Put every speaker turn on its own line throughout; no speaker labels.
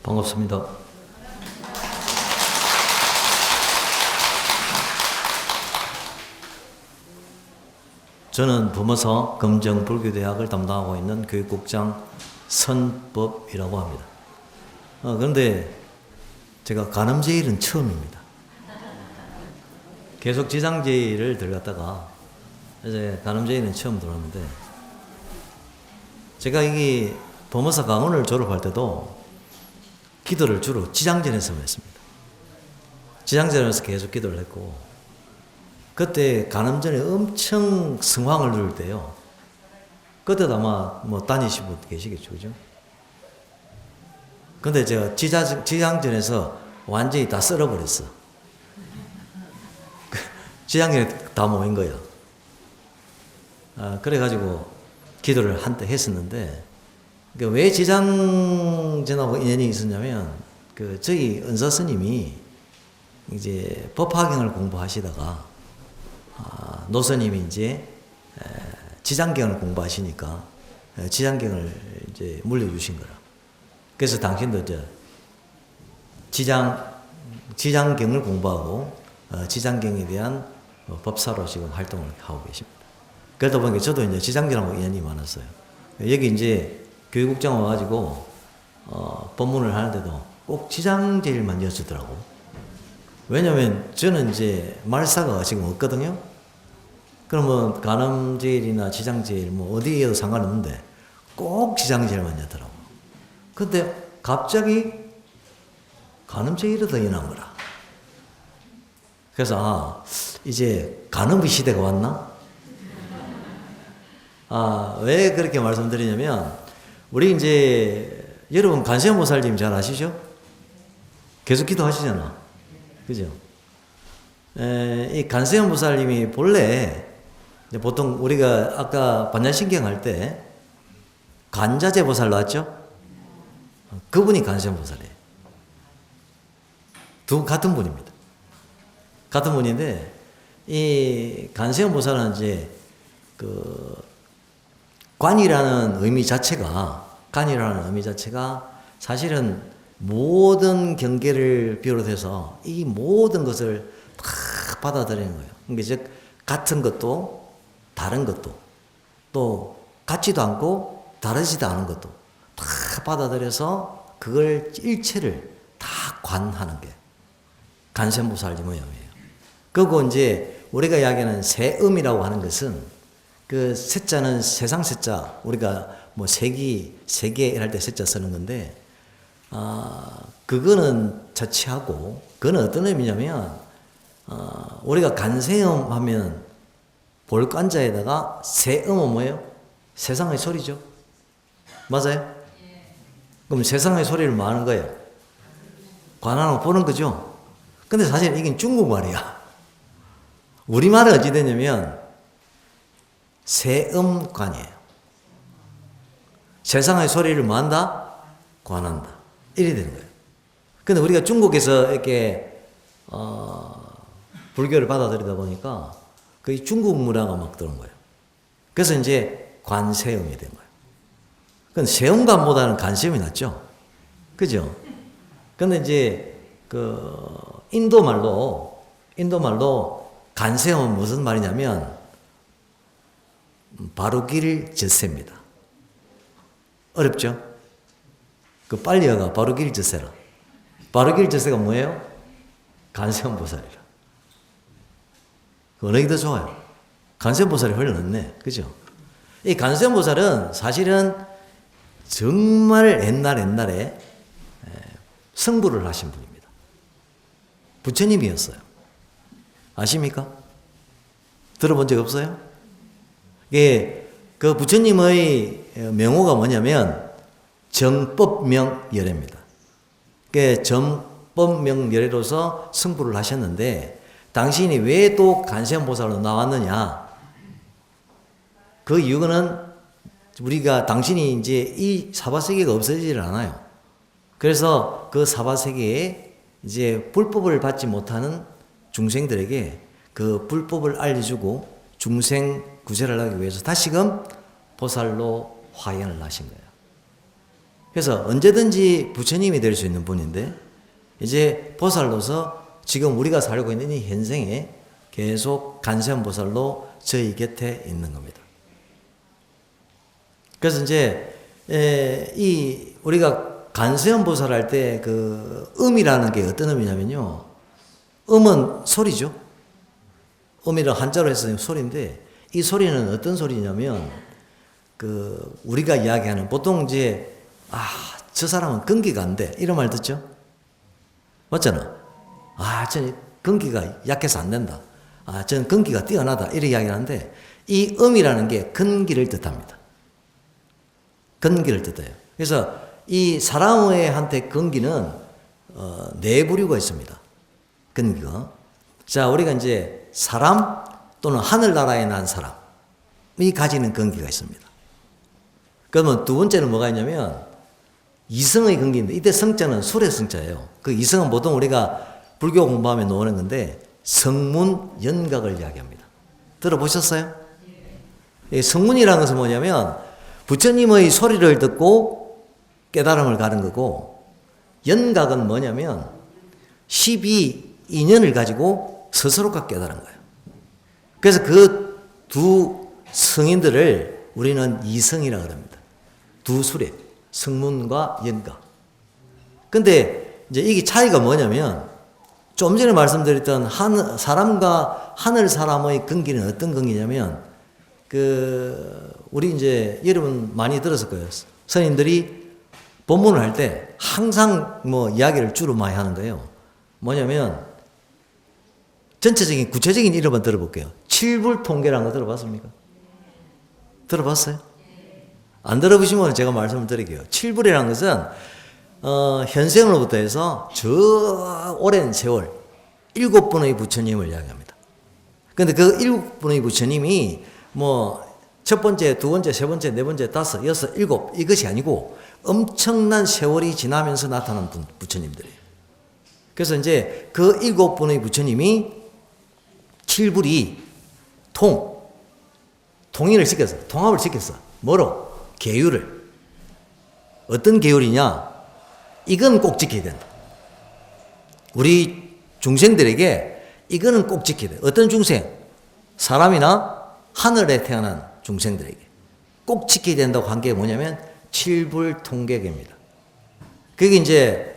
반갑습니다. 저는 범어사 검정불교대학을 담당하고 있는 교육국장 선법이라고 합니다. 그런데 제가 간음제일은 처음입니다. 계속 지장제일을 들어갔다가 이제 간음제일은 처음 들어왔는데, 제가 이게 범어사 강원을 졸업할 때도 기도를 주로 지장전에서 했습니다. 지장전에서 계속 기도를 했고, 그때 간음전에 엄청 성황을 누릴 때요. 그때도 아마 다니신 분 계시겠죠, 그죠? 근데 제가 지장전에서 완전히 다 썰어버렸어. 지장전에 다 모인 거야. 그래가지고 기도를 한때 했었는데, 왜 지장전하고 인연이 있었냐면, 저희 은사 스님이 이제 법화경을 공부하시다가, 노스님이 이제 지장경을 공부하시니까 지장경을 이제 물려주신 거라. 그래서 당신도 지장경을 공부하고 지장경에 대한 법사로 지금 활동을 하고 계십니다. 그러다 보니까 저도 이제 지장경하고 인연이 많았어요. 여기 이제 교육국장 와가지고 법문을 하는데도 꼭 지장제일만 여쭈더라고. 왜냐면 저는 이제 말사가 지금 없거든요. 그러면 간음제일이나 지장제일 어디에도 상관없는데 꼭 지장제일만 여더라고. 근데 갑자기 간음제일이 더 인한 거라. 그래서 이제 간음의 시대가 왔나? 왜 그렇게 말씀드리냐면, 우리 이제 여러분 관세음보살님 잘 아시죠? 계속 기도하시잖아. 그죠? 이 관세음보살님이 본래 보통 우리가 아까 반야신경 할 때 관자재보살 나왔죠? 그분이 관세음보살이에요. 같은 분입니다. 같은 분인데, 이 관세음보살은 이제 관이라는 의미 자체가 사실은 모든 경계를 비롯해서 이 모든 것을 다 받아들이는 거예요. 그러니까 즉 같은 것도 다른 것도 또 같지도 않고 다르지도 않은 것도 다 받아들여서 그걸 일체를 다 관하는 게 관세음보살님 모양이에요. 그리고 이제 우리가 이야기하는 세음이라고 하는 것은, 그 세자는 세상 세자, 우리가 세계 할 때 세자 쓰는 건데, 그거는 자체하고, 그거는 어떤 의미냐면, 우리가 간세음 하면 볼간자에다가 세음은 뭐예요? 세상의 소리죠. 맞아요? 그럼 세상의 소리를 뭐 하는 거예요? 관하는 거 보는 거죠. 근데 사실 이게 중국말이야. 우리말은 어찌 되냐면 세음관이에요. 세상의 소리를 뭐 한다? 관한다. 이래 되는 거예요. 근데 우리가 중국에서 이렇게 불교를 받아들이다 보니까 거의 중국 문화가 막 들어온 거예요. 그래서 이제 관세음이 된 거예요. 그건 세음관보다는 관세음이 낫죠. 그죠? 근데 이제 인도말로 관세음은 무슨 말이냐면 바로길 젖세입니다. 어렵죠? 빨리어가 바로길 젖세라. 바로길 젖세가 뭐예요? 관세음보살이라. 어느 게 더 좋아요? 관세음보살이 훨씬 낫네. 그죠? 이 관세음보살은 사실은 정말 옛날에 성불을 하신 분입니다. 부처님이었어요. 아십니까? 들어본 적 없어요? 그 부처님의 명호가 뭐냐면 정법명열애입니다. 정법명열애로서 성불을 하셨는데, 당신이 왜 또 관세음보살로 나왔느냐? 그 이유는 우리가 당신이 이제 이 사바세계가 없어지질 않아요. 그래서 그 사바세계에 이제 불법을 받지 못하는 중생들에게 그 불법을 알려주고 중생 구제를 하기 위해서 다시금 보살로 화연을 하신 거예요. 그래서 언제든지 부처님이 될 수 있는 분인데 이제 보살로서 지금 우리가 살고 있는 이 현생에 계속 간세음 보살로 저희 곁에 있는 겁니다. 그래서 이제 이 우리가 간세음 보살 할 때 그 음이라는 게 어떤 음이냐면요. 음은 소리죠. 음이라 한자로 해서 소리인데 이 소리는 어떤 소리냐면 그 우리가 이야기하는 보통 이제 저 사람은根기가 안 돼. 이런 말 듣죠? 맞잖아. 저根기가 약해서 안 된다. 저는根기가 뛰어나다. 이렇게 이야기를 하는데 이 음이라는 게根기를 뜻합니다.根기를 뜻해요. 그래서 이 사람의 한테根기는 네 부류가 있습니다.根기가. 자, 우리가 이제 사람 또는 하늘나라에 난 사람이 가지는根기가 있습니다. 그러면 두 번째는 뭐가 있냐면 이성의 근기인데 이때 성자는 술의 성자예요. 그 이성은 보통 우리가 불교 공부하면 나오는 건데 성문 연각을 이야기합니다. 들어보셨어요? 성문이라는 것은 뭐냐면 부처님의 소리를 듣고 깨달음을 가는 거고 연각은 뭐냐면 12인연을 가지고 스스로가 깨달은 거예요. 그래서 그 두 성인들을 우리는 이성이라고 합니다. 두 수레, 성문과 연각. 근데 이제 이게 차이가 뭐냐면 좀 전에 말씀드렸던 사람과 하늘 사람의 근기는 어떤 근기냐면 우리 이제 여러분 많이 들었을 거예요. 스님들이 법문을 할 때 항상 뭐 이야기를 주로 많이 하는 거예요. 뭐냐면 전체적인 구체적인 이름만 들어볼게요. 칠불통계라는 거 들어봤습니까? 들어봤어요? 안 들어보시면 제가 말씀을 드릴게요. 칠불이라는 것은 현생으로부터 해서 저 오랜 세월 7분의 부처님을 이야기합니다. 그런데 그 7분의 부처님이 뭐 첫 번째, 두 번째, 세 번째, 네 번째, 다섯, 여섯, 일곱 이것이 아니고 엄청난 세월이 지나면서 나타난 부처님들이에요. 그래서 이제 그 7분의 부처님이 칠불이 통일을 시켰어. 통합을 시켰어. 뭐로? 계율을. 어떤 계율이냐? 이건 꼭 지켜야 된다. 우리 중생들에게 이거는 꼭 지켜야 돼. 어떤 중생? 사람이나 하늘에 태어난 중생들에게 꼭 지켜야 된다고 한 게 뭐냐면 칠불통계계입니다. 그게 이제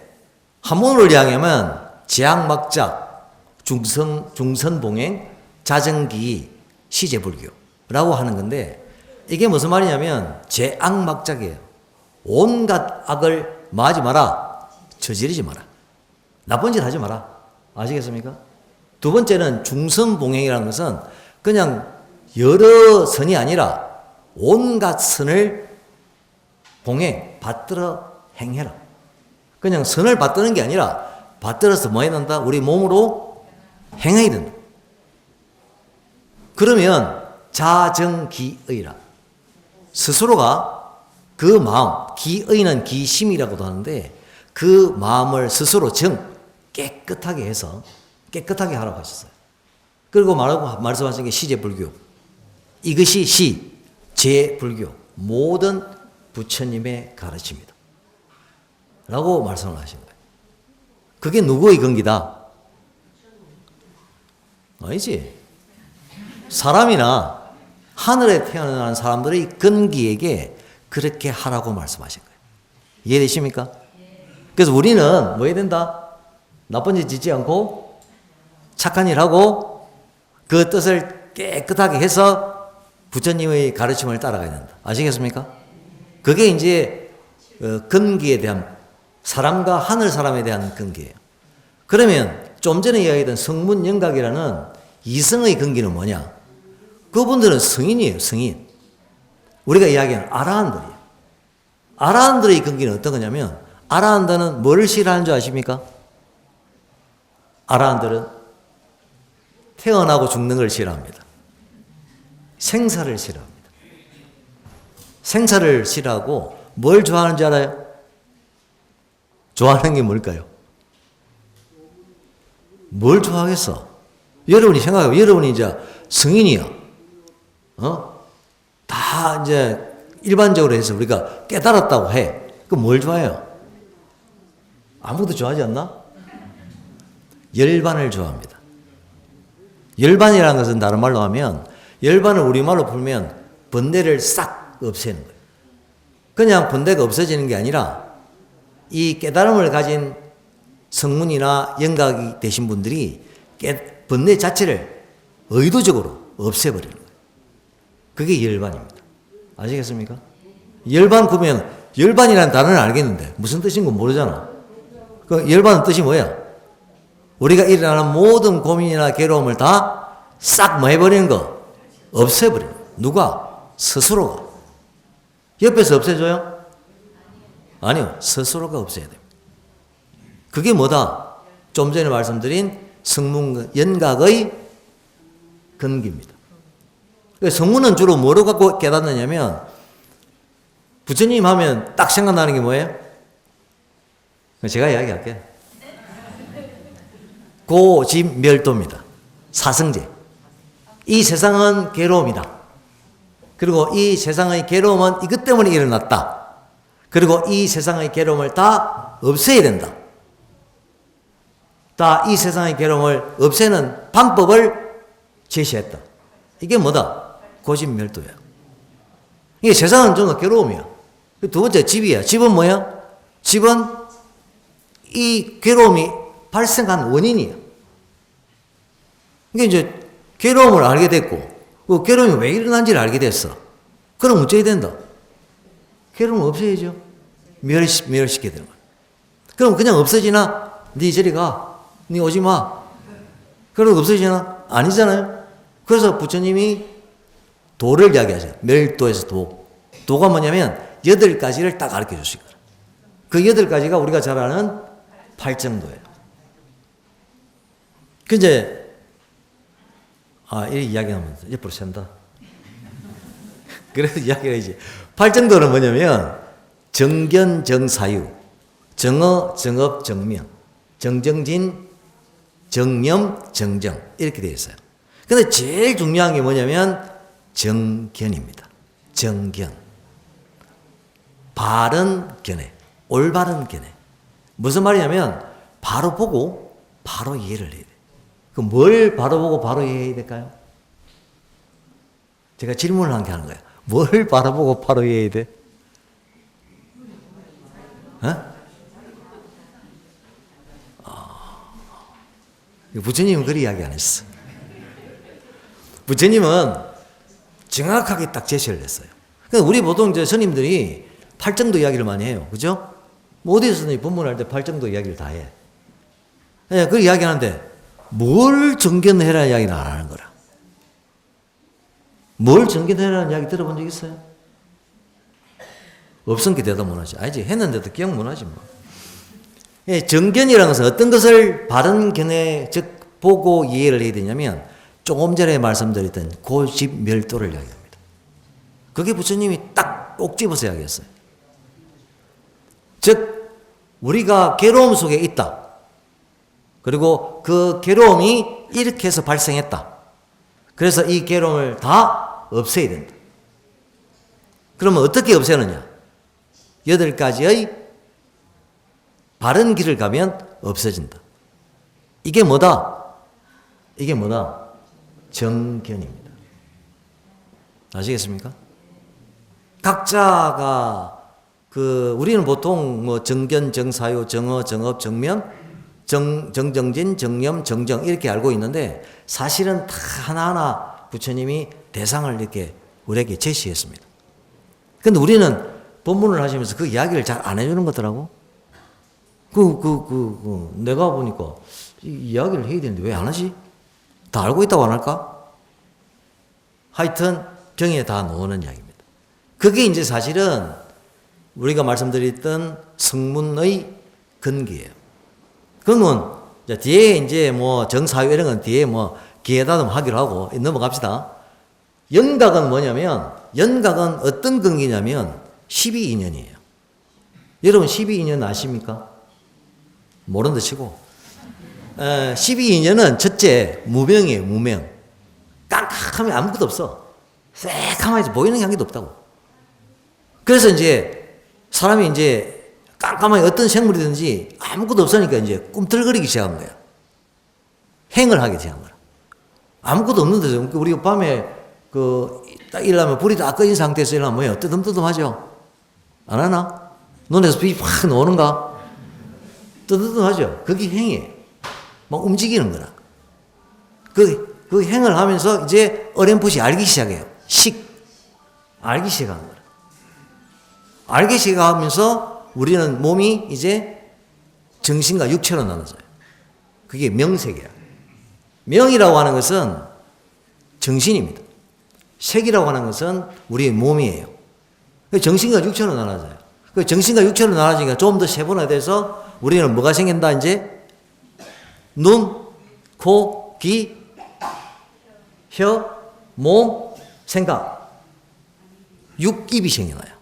한문으로 이야기하면 제학막작, 중선봉행, 자정기, 시제불교라고 하는 건데 이게 무슨 말이냐면 제악막작이에요. 온갖 악을 마지 마라. 저지르지 마라. 나쁜 짓 하지 마라. 아시겠습니까? 두 번째는 중선봉행이라는 것은 그냥 여러 선이 아니라 온갖 선을 받들어 행해라. 그냥 선을 받드는 게 아니라 받들어서 뭐 해야 된다? 우리 몸으로 행해야 된다. 그러면 자정기의라. 스스로가 그 마음, 기의는 기심이라고도 하는데 그 마음을 스스로 깨끗하게 해서 깨끗하게 하라고 하셨어요. 그리고 말씀하신 게 시제불교. 이것이 제불교, 모든 부처님의 가르침이다. 라고 말씀을 하신 거예요. 그게 누구의 근기다? 아니지. 사람이나 하늘에 태어난 사람들의 근기에게 그렇게 하라고 말씀하신 거예요. 이해되십니까? 그래서 우리는 뭐 해야 된다? 나쁜 짓 짓지 않고 착한 일 하고 그 뜻을 깨끗하게 해서 부처님의 가르침을 따라가야 된다. 아시겠습니까? 그게 이제 근기에 대한 사람과 하늘 사람에 대한 근기예요. 그러면 좀 전에 이야기했던 성문연각이라는 이성의 근기는 뭐냐? 그분들은 성인이에요. 성인. 우리가 이야기하는 아라한들이에요. 아라한들의 근기는 어떤 거냐면 아라한들은 뭐를 싫어하는 줄 아십니까? 아라한들은 태어나고 죽는 걸 싫어합니다. 생사를 싫어합니다. 생사를 싫어하고 뭘 좋아하는 줄 알아요? 좋아하는 게 뭘까요? 뭘 좋아하겠어? 여러분이 생각해요. 여러분이 이제 성인이야. 다 이제 일반적으로 해서 우리가 깨달았다고 해. 그럼 뭘 좋아해요? 아무도 좋아하지 않나? 열반을 좋아합니다. 열반이라는 것은 다른 말로 하면 열반을 우리말로 풀면 번뇌를 싹 없애는 거예요. 그냥 번뇌가 없어지는 게 아니라 이 깨달음을 가진 성문이나 영각이 되신 분들이 번뇌 자체를 의도적으로 없애버리는 거예요. 그게 열반입니다. 아시겠습니까? 열반 그러면 열반이라는 단어는 알겠는데 무슨 뜻인 건 모르잖아. 그 열반은 뜻이 뭐야? 우리가 일어나는 모든 고민이나 괴로움을 다 싹 뭐 해버리는 거? 없애버리는 거. 누가? 스스로가. 옆에서 없애줘요? 아니요. 스스로가 없애야 됩니다. 그게 뭐다? 좀 전에 말씀드린 성문 연각의 근기입니다. 성문은 주로 뭐로 갖고 깨닫느냐면 부처님 하면 딱 생각나는 게 뭐예요? 제가 이야기할게요. 고집멸도입니다. 사성제. 이 세상은 괴로움이다. 그리고 이 세상의 괴로움은 이것 때문에 일어났다. 그리고 이 세상의 괴로움을 다 없애야 된다. 다 이 세상의 괴로움을 없애는 방법을 제시했다. 이게 뭐다? 고집멸도야. 이게 세상은 정말 괴로움이야. 두 번째 집이야. 집은 뭐야? 집은 이 괴로움이 발생한 원인이야. 이게 이제 괴로움을 알게 됐고, 그 괴로움이 왜 일어난지를 알게 됐어. 그럼 어째야 된다? 괴로움을 없애야죠. 멸시켜야 되는 거야. 그럼 그냥 없어지나? 네 저리 가. 네 오지 마. 그러고 없어지나? 아니잖아요. 그래서 부처님이 도를 이야기하죠. 멸도에서 도. 도가 뭐냐면 8가지를 딱 가르쳐 주신 거예요. 그 8가지가 우리가 잘 아는 팔정도예요. 그 이제 이 이야기하면 옆으로 샌다. 그래서 이야기를 해야지. 팔정도는 뭐냐면 정견, 정사유, 정어, 정업, 정명, 정정진, 정념, 정정 이렇게 되어 있어요. 근데 제일 중요한 게 뭐냐면 정견입니다. 정견. 바른 견해, 올바른 견해. 무슨 말이냐면 바로 보고 바로 이해를 해야 돼. 그럼 뭘 바로 보고 바로 이해해야 될까요? 제가 질문을 한 게 하는 거예요. 뭘 바로 보고 바로 이해해야 돼? 부처님은 그리 이야기 안 했어. 부처님은 정확하게 딱 제시를 했어요. 그러니까 우리 보통 이제 스님들이 팔정도 이야기를 많이 해요. 그죠? 뭐 어디서든 법문할 때 팔정도 이야기를 다 해. 그냥 그 이야기 하는데 뭘 정견해라 이야기는 안 하는 거라. 뭘 정견해라는 이야기 들어본 적 있어요? 없으니까 대답 못 하지. 알지? 했는데도 기억 못 하지 뭐. 정견이라는 것은 어떤 것을 바른 견해, 즉 보고 이해를 해야 되냐면 조금 전에 말씀드렸던 고집멸도를 이야기합니다. 그게 부처님이 딱 꼭 집어서 이야기했어요. 즉 우리가 괴로움 속에 있다. 그리고 그 괴로움이 이렇게 해서 발생했다. 그래서 이 괴로움을 다 없애야 된다. 그러면 어떻게 없애느냐? 8가지의 바른 길을 가면 없어진다. 이게 뭐다? 이게 뭐다? 정견입니다. 아시겠습니까? 각자가 우리는 보통 뭐 정견, 정사유, 정어, 정업, 정명, 정정진, 정념, 정정 이렇게 알고 있는데 사실은 다 하나하나 부처님이 대상을 이렇게 우리에게 제시했습니다. 근데 우리는 법문을 하시면서 그 이야기를 잘 안 해주는 거더라고. 내가 보니까 이야기를 해야 되는데 왜 안 하지? 다 알고 있다고 안 할까? 하여튼 경에 다 놓는 이야기입니다. 그게 이제 사실은 우리가 말씀드렸던 성문의 근기예요. 그러면 뒤에 이제 뭐 정사유 이런 건 뒤에 뭐 기회다듬 하기로 하고 넘어갑시다. 연각은 뭐냐면 연각은 어떤 근기냐면 12인연이에요. 여러분 12인연 아십니까? 모른다 치고 12인연은 첫째 무명이에요. 무명. 깜깜하면 아무것도 없어. 새카맣게 보이는 게 한 개도 없다고. 그래서 이제 사람이 이제 깜깜하게 어떤 생물이든지 아무것도 없으니까 이제 꿈틀거리기 시작한 거야. 행을 하기 시작한 거야. 아무것도 없는 데서 우리가 밤에 딱 일하면 불이 다 꺼진 상태에서 일하면 뭐예요? 뜨듬뜨듬하죠? 안 하나? 눈에서 빛이 확 나오는가? 뜨듬뜨듬하죠? 그게 행이에요. 막 움직이는 거라. 그 행을 하면서 이제 어렴풋이 알기 시작해요. 알기 시작하는 거라. 알기 시작하면서 우리는 몸이 이제 정신과 육체로 나눠져요. 그게 명색이야. 명이라고 하는 것은 정신입니다. 색이라고 하는 것은 우리의 몸이에요. 정신과 육체로 나눠져요. 정신과 육체로 나눠지니까 좀 더 세분화돼서 우리는 뭐가 생긴다 이제? 눈, 코, 귀, 혀, 몸, 생각. 육입이 생겨나요.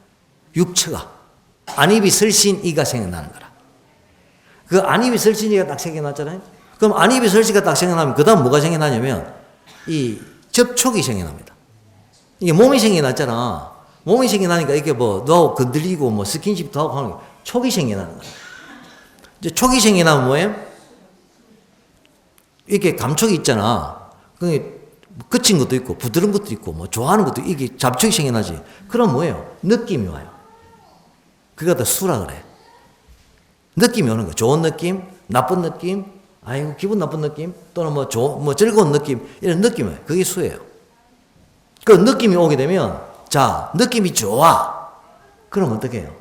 육처가. 안입이 설신 이가 생겨나는 거라. 그 안입이 설신 이가 딱 생겨났잖아요. 그럼 안입이 설신이가 딱 생겨나면 그 다음 뭐가 생겨나냐면 이 접촉이 생겨납니다. 이게 몸이 생겨났잖아. 몸이 생겨나니까 이렇게 뭐 너하고 건들리고 뭐 스킨십도 하고 하는 게 촉이 생겨나는 거야. 이제 촉이 생겨나면 뭐예요? 이렇게 감촉이 있잖아. 그게 거친 것도 있고 부드러운 것도 있고 뭐 좋아하는 것도 이게 잡촉이 생겨나지. 그럼 뭐예요? 느낌이 와요. 그게 다 수라 그래. 느낌이 오는 거야. 좋은 느낌, 나쁜 느낌, 아이고 기분 나쁜 느낌, 또는 뭐 즐거운 느낌 이런 느낌이에요. 그게 수예요. 그 느낌이 오게 되면 자 느낌이 좋아. 그럼 어떻게 해요?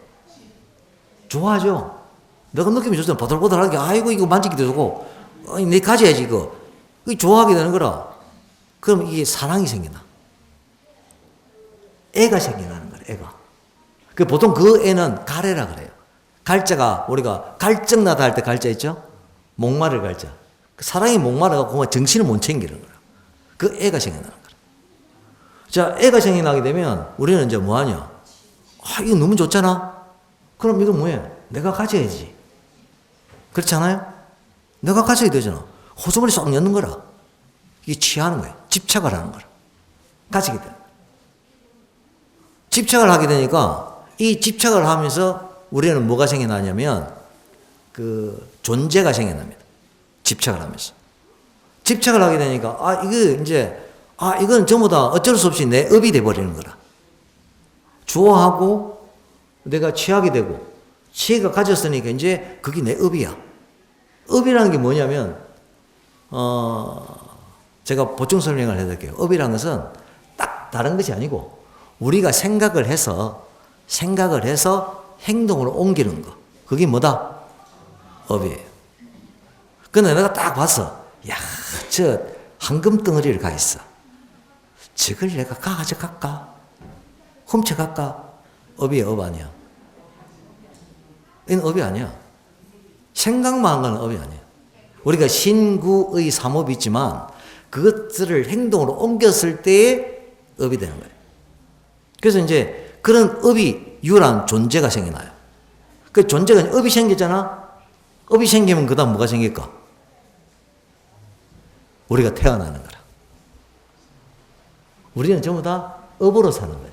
좋아하죠. 내가 느낌이 좋잖아. 보들보들하게 아이고 이거 만지기도 좋고 내 가져야지 이거. 그게 좋아하게 되는 거라. 그럼 이게 사랑이 생기나. 애가 생겨나는 거야. 애가. 보통 그 애는 가래라 그래요. 갈자가 우리가 갈증나다 할 때 갈자 있죠? 목마를 갈자. 사랑이 목마르고 정신을 못 챙기는 거야. 그 애가 생겨나는 거야. 자, 애가 생겨나게 되면 우리는 이제 뭐 하냐? 아, 이거 너무 좋잖아? 그럼 이거 뭐예요? 내가 가져야지. 그렇지 않아요? 내가 가져야 되잖아. 호수머리 쏙 넣는 거라. 이게 취하는 거야. 집착을 하는 거라. 가지게 돼. 집착을 하게 되니까 이 집착을 하면서 우리는 뭐가 생겨나냐면 그 존재가 생겨납니다. 집착을 하면서. 집착을 하게 되니까 이건 전부 다 어쩔 수 없이 내 업이 돼버리는 거라. 좋아하고 내가 취하게 되고 취해가 가졌으니까 이제 그게 내 업이야. 업이라는 게 뭐냐면 제가 보충 설명을 해드릴게요. 업이라는 것은 딱 다른 것이 아니고 우리가 생각을 해서 행동으로 옮기는 거. 그게 뭐다? 업이에요. 근데 내가 딱 봤어. 야, 저 황금 덩어리를 가 있어. 저걸 내가 가져갈까? 훔쳐갈까? 업이야, 업 아니야. 이건 업이 아니야. 생각만 한 거는 업이 아니야. 우리가 신구의 삼업이 있지만 그것들을 행동으로 옮겼을 때에 업이 되는 거예요. 그래서 이제 그런 업이 유한 존재가 생겨나요. 그 존재가 업이 생기잖아. 업이 생기면 그 다음 뭐가 생길까? 우리가 태어나는 거라. 우리는 전부 다 업으로 사는 거예요.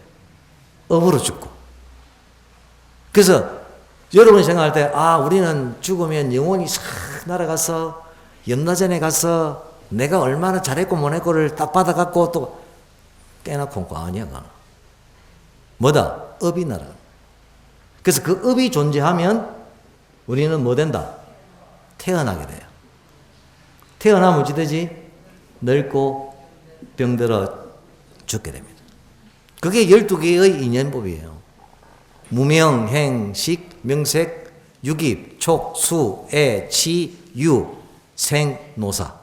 업으로 죽고. 그래서 여러분이 생각할 때 우리는 죽으면 영혼이 싹 날아가서 염라전에 가서 내가 얼마나 잘했고 못했고를 딱 받아갖고 또 깨놓고 아니야. 뭐다? 업이 날아가. 그래서 그 업이 존재하면 우리는 뭐 된다? 태어나게 돼요. 태어나면 어찌 되지? 늙고 병들어 죽게 됩니다. 그게 12개의 인연법이에요. 무명, 행, 식, 명색, 유깁, 촉, 수, 애, 치, 유, 생, 노사.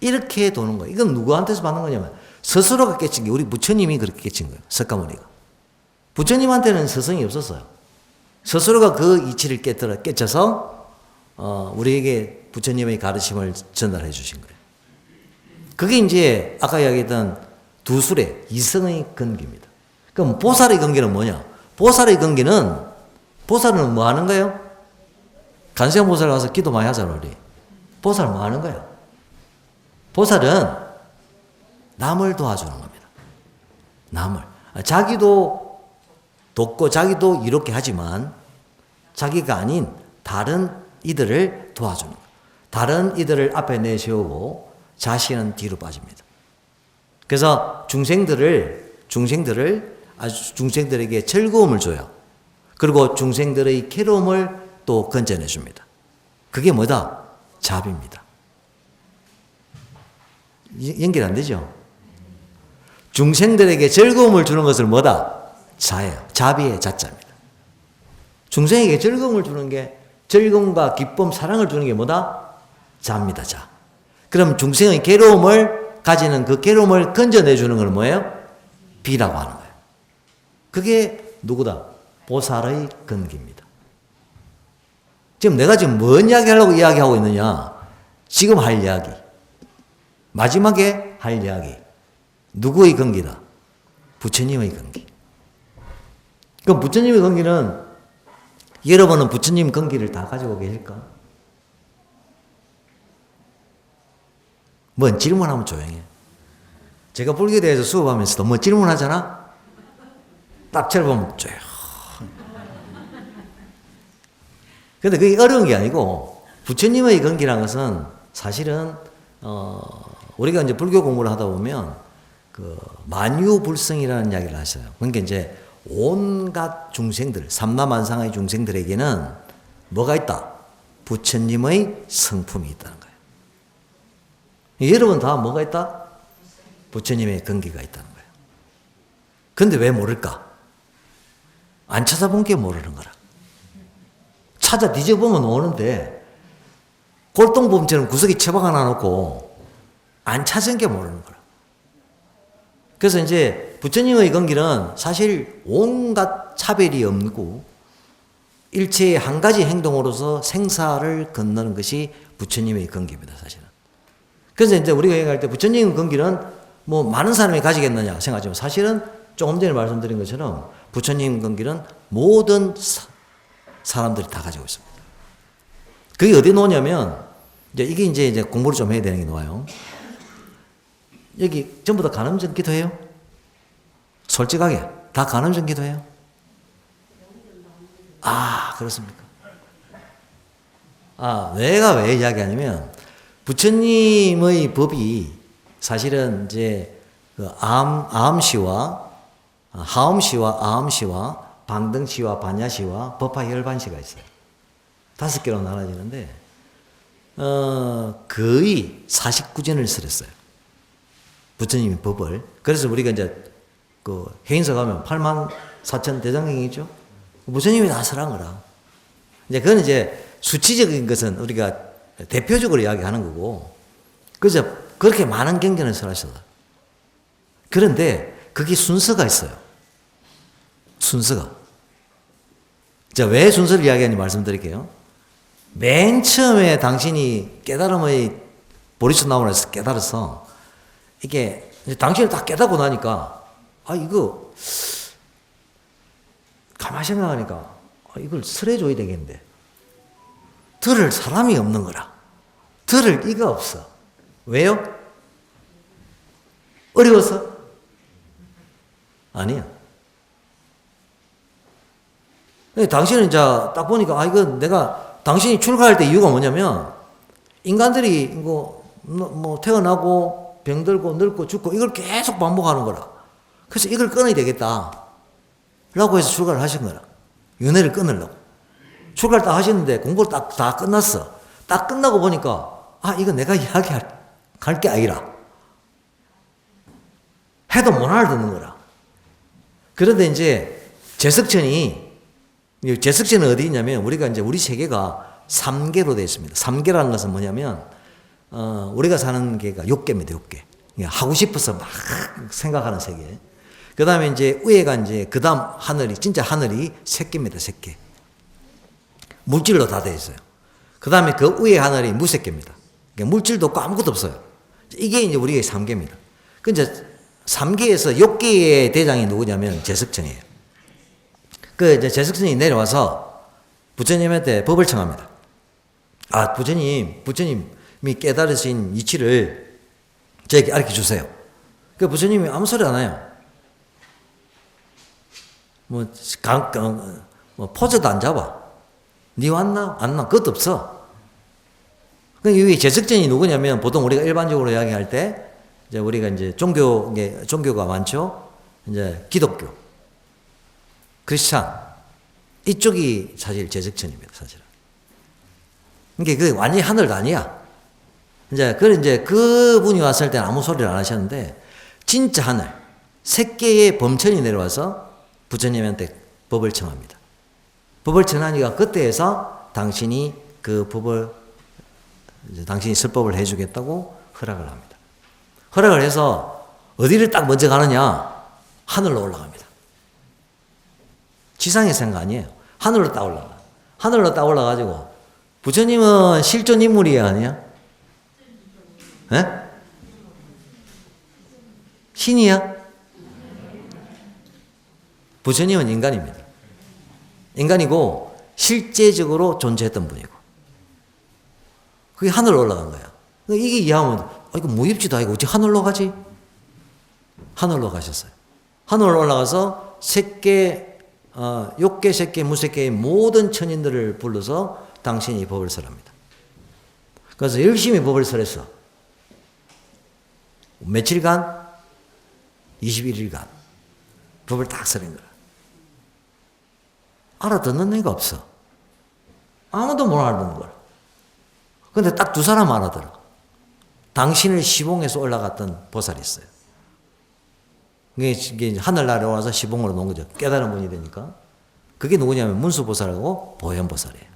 이렇게 도는 거예요. 이건 누구한테서 받는 거냐면 스스로가 깨친 게 우리 부처님이 그렇게 깨친 거예요. 석가모니가. 부처님한테는 스승이 없었어요. 스스로가 그 이치를 깨쳐서 우리에게 부처님의 가르침을 전달해 주신 거예요. 그게 이제 아까 이야기했던 두 술의 이성의 근기입니다. 그럼 보살의 근기는 뭐냐? 보살의 근기는 보살은 뭐 하는 거예요? 간세음 보살 가서 기도 많이 하잖아 우리. 보살은 뭐 하는 거예요? 보살은 남을 도와주는 겁니다. 남을. 자기도 돕고 자기도 이롭게 하지만 자기가 아닌 다른 이들을 도와주는 거예요. 다른 이들을 앞에 내세우고 자신은 뒤로 빠집니다. 그래서 중생들에게 즐거움을 줘요. 그리고 중생들의 괴로움을 또 건져내 줍니다. 그게 뭐다? 자비입니다. 연결 안 되죠? 중생들에게 즐거움을 주는 것을 뭐다? 자예요. 자비의 자자입니다. 중생에게 즐거움을 주는 게, 즐거움과 기쁨, 사랑을 주는 게 뭐다? 자입니다. 자. 그럼 중생의 괴로움을 가지는 그 괴로움을 건져내주는 건 뭐예요? 비라고 하는 거예요. 그게 누구다? 보살의 근기입니다. 지금 내가 지금 뭔 이야기 하려고 이야기하고 있느냐? 지금 할 이야기. 마지막에 할 이야기. 누구의 근기다? 부처님의 근기. 그럼 부처님의 근기는 여러분은 부처님 근기를 다 가지고 계실까? 뭔 질문하면 조용해. 제가 불교에 대해서 수업하면서도 뭐 질문하잖아? 딱 쳐다보면 조용. 근데 그게 어려운 게 아니고, 부처님의 근기라는 것은 사실은, 우리가 이제 불교 공부를 하다 보면, 만유불성이라는 이야기를 하셔요. 그러니까 이제 온갖 중생들, 삼라만상의 중생들에게는 뭐가 있다? 부처님의 성품이 있다는 거예요. 여러분 다 뭐가 있다? 부처님의 근기가 있다는 거예요. 근데 왜 모를까? 안 찾아본 게 모르는 거라. 찾아 뒤져보면 오는데 골동품처럼 구석에 처박 하나 놓고 안 찾은 게 모르는 거라. 그래서 이제 부처님의 근기는 사실 온갖 차별이 없고 일체의 한 가지 행동으로서 생사를 건너는 것이 부처님의 근기입니다, 사실은. 그래서 이제 우리가 얘기할 때 부처님의 근기는 뭐 많은 사람이 가지겠느냐 생각하지만 사실은 조금 전에 말씀드린 것처럼 부처님 근기는 모든 사람들이 다 가지고 있습니다. 그게 어디 놓냐면 이게 이제 공부를 좀 해야 되는 게 나와요. 여기 전부 다 간음전 기도해요? 솔직하게 다 간음전 기도해요? 아, 그렇습니까? 아, 내가 왜 이야기하냐면 부처님의 법이 사실은 이제 암시와 하음시와 아음시와 방등시와 반야시와 법화혈반시가 있어요. 5개로 나눠지는데 거의 49전을 쓰셨어요. 부처님의 법을. 그래서 우리가 이제 해인서 가면 84,000대장경이 있죠. 부처님이 다 설한 거라. 이제 그건 이제 수치적인 것은 우리가 대표적으로 이야기하는 거고. 그래서 그렇게 많은 경전을 설하셨다. 그런데 그게 순서가 있어요. 순서가. 자, 왜 순서를 이야기하는지 말씀드릴게요. 맨 처음에 당신이 깨달음의 보리수 나무에서 깨달아서 이게 당신을 딱 깨닫고 나니까 이거 가만히 생각하니까 이걸 설해줘야 되겠는데 들을 사람이 없는 거라. 들을 이가 없어. 왜요? 어려워서? 아니야. 당신은 이제 딱 보니까 이거 내가 당신이 출가할 때 이유가 뭐냐면 인간들이 이거 뭐 태어나고 병들고 늙고 죽고 이걸 계속 반복하는 거라. 그래서 이걸 끊어야 되겠다 라고 해서 출가를 하신 거라. 윤회를 끊으려고. 출가를 딱 하셨는데 공부를 다 끝났어. 딱 끝나고 보니까 이거 내가 이야기할 게 아니라 해도 못 알아듣는 거라. 그런데 이제 제석천은 어디 있냐면 우리가 이제 우리 세계가 3개로 되어 있습니다. 3개라는 것은 뭐냐면 우리가 사는 게가 6개입니다. 6개. 하고 싶어서 막 생각하는 세계. 그 다음에 이제 위에가 이제 그 다음 하늘이 진짜 하늘이 3개입니다. 3개. 물질로 다 되어 있어요. 그 다음에 그 위에 하늘이 무색개입니다. 그러니까 물질도 없고 아무것도 없어요. 이게 이제 우리의 3개입니다. 그 이제 3개에서 6개의 대장이 누구냐면 제석천이에요. 그 이제 제석천이 내려와서 부처님한테 법을 청합니다. 부처님이 깨달으신 이치를 저에게 알려 주세요. 그 부처님이 아무 소리 안 해요. 뭐 포즈도 안 잡아. 니 왔나? 안 왔나? 그것도 없어. 이 제석전이 누구냐면 보통 우리가 일반적으로 이야기할 때 이제 우리가 이제 종교가 많죠. 이제 기독교, 크리스찬 이쪽이 사실 제석전입니다, 사실은. 그게 완전히 하늘도 아니야. 이제 그분이 왔을 때는 아무 소리를 안 하셨는데 진짜 하늘 세 개의 범천이 내려와서 부처님한테 법을 청합니다. 법을 청하니까 그때에서 당신이 그 법을 당신이 설법을 해주겠다고 허락을 합니다. 허락을 해서 어디를 딱 먼저 가느냐? 하늘로 올라갑니다. 지상에 생각 아니에요. 하늘로 딱 올라가. 하늘로 딱 올라가지고 부처님은 실존 인물이야 아니야? 에? 신이야? 부처님은 인간입니다. 인간이고 실제적으로 존재했던 분이고 그게 하늘로 올라간 거야. 이게 이해하면 이거 무입지도 아니고 어찌 하늘로 가지? 하늘로 가셨어요. 하늘로 올라가서 욕계, 색계, 무색계의 모든 천인들을 불러서 당신이 법을 설합니다. 그래서 열심히 법을 설했어. 며칠간? 21일간 법을 딱 설인 거야. 알아듣는 애가 없어. 아무도 못 알아듣는 거야. 근데 딱 두 사람 알아들어. 당신을 시봉해서 올라갔던 보살이 있어요. 이게 하늘나라에 와서 시봉으로 놓은 거죠. 깨달은 분이 되니까. 그게 누구냐면 문수보살하고 보현보살이에요.